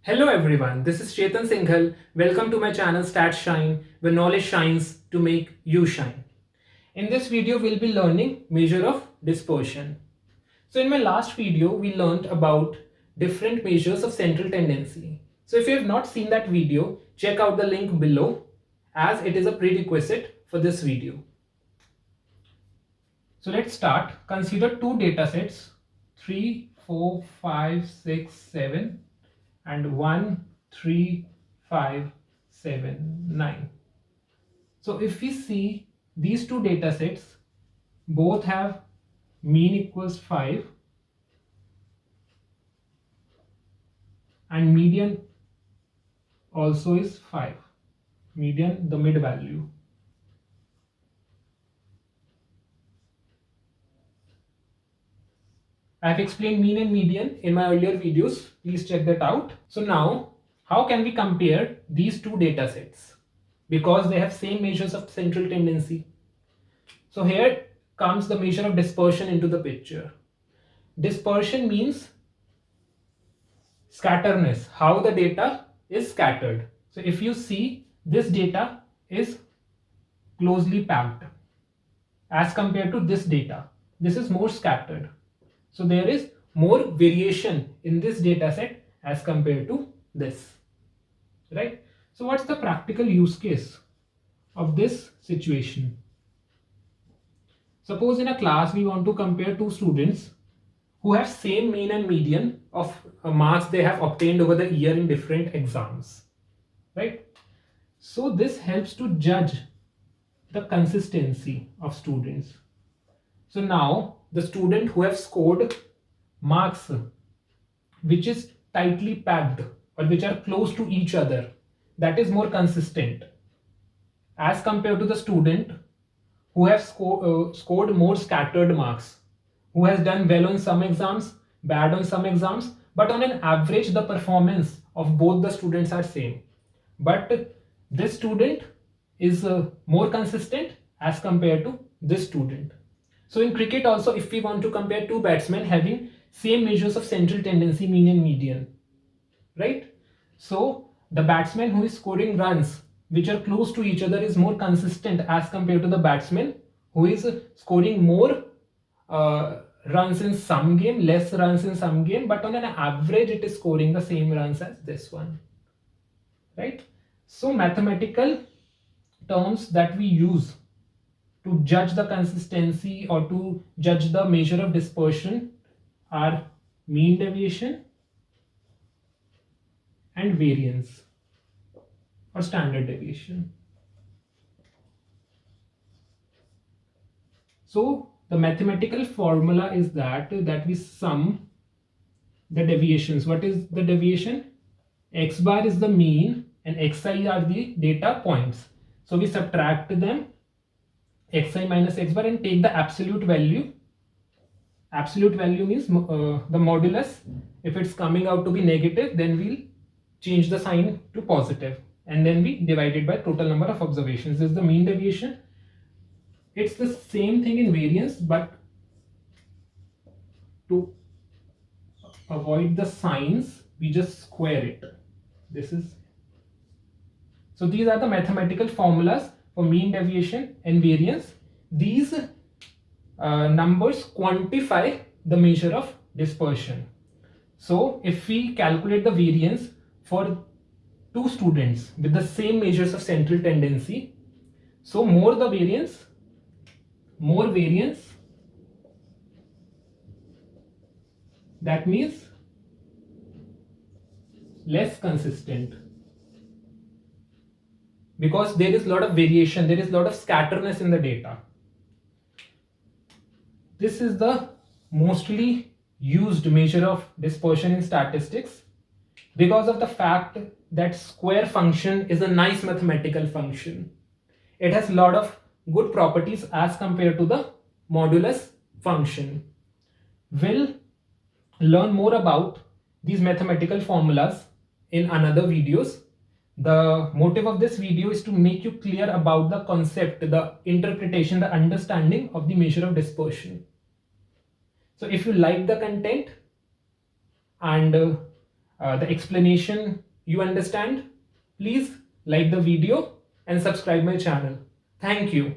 Hello everyone, this is Chetan Singhal. Welcome to my channel Stat Shine, where knowledge shines to make you shine. In this video, we'll be learning measure of dispersion. So in my last video, we learned about different measures of central tendency. So if you have not seen that video, check out the link below as it is a prerequisite for this video. So let's start. Consider two data sets 3, 4, 5, 6, 7 and 1, 3, 5, 7, 9. So if we see these two data sets, both have mean equals 5 and median also is 5. Median, the mid value. I have explained mean and median in my earlier videos. Please check that out. So now, how can we compare these two data sets? Because they have same measures of central tendency. So here comes the measure of dispersion into the picture. Dispersion means scatterness, how the data is scattered. So if you see, this data is closely packed as compared to this data. This is more scattered. So there is more variation in this data set as compared to this, right? So what's the practical use case of this situation? Suppose in a class we want to compare two students who have same mean and median of marks they have obtained over the year in different exams, right? So this helps to judge the consistency of students. So now the student who have scored marks which is tightly packed or which are close to each other, that is more consistent as compared to the student who have scored more scattered marks, who has done well on some exams, bad on some exams, but on an average the performance of both the students are same. But this student is more consistent as compared to this student. So in cricket also, if we want to compare two batsmen having same measures of central tendency, mean and median, right? So the batsman who is scoring runs which are close to each other is more consistent as compared to the batsman who is scoring more runs in some game, less runs in some game, but on an average it is scoring the same runs as this one, right? So mathematical terms that we use to judge the consistency or to judge the measure of dispersion are mean deviation and variance or standard deviation. So the mathematical formula is that we sum the deviations. What is the deviation? X bar is the mean and xi are the data points. So we subtract them, xi minus x bar, and take the absolute value. Absolute value means the modulus. If it's coming out to be negative, then we'll change the sign to positive, and then we divide it by total number of observations. This is the mean deviation. It's the same thing in variance, but to avoid the signs, we just square it. This is so these are the mathematical formulas for mean deviation and variance. These numbers quantify the measure of dispersion. So if we calculate the variance for two students with the same measures of central tendency, so more the variance, that means less consistent, because there is a lot of variation, there is a lot of scatterness in the data. This is the mostly used measure of dispersion in statistics because of the fact that square function is a nice mathematical function. It has a lot of good properties as compared to the modulus function. We'll learn more about these mathematical formulas in another videos. The motive of this video is to make you clear about the concept, the interpretation, the understanding of the measure of dispersion. So if you like the content and the explanation you understand, please like the video and subscribe my channel. Thank you.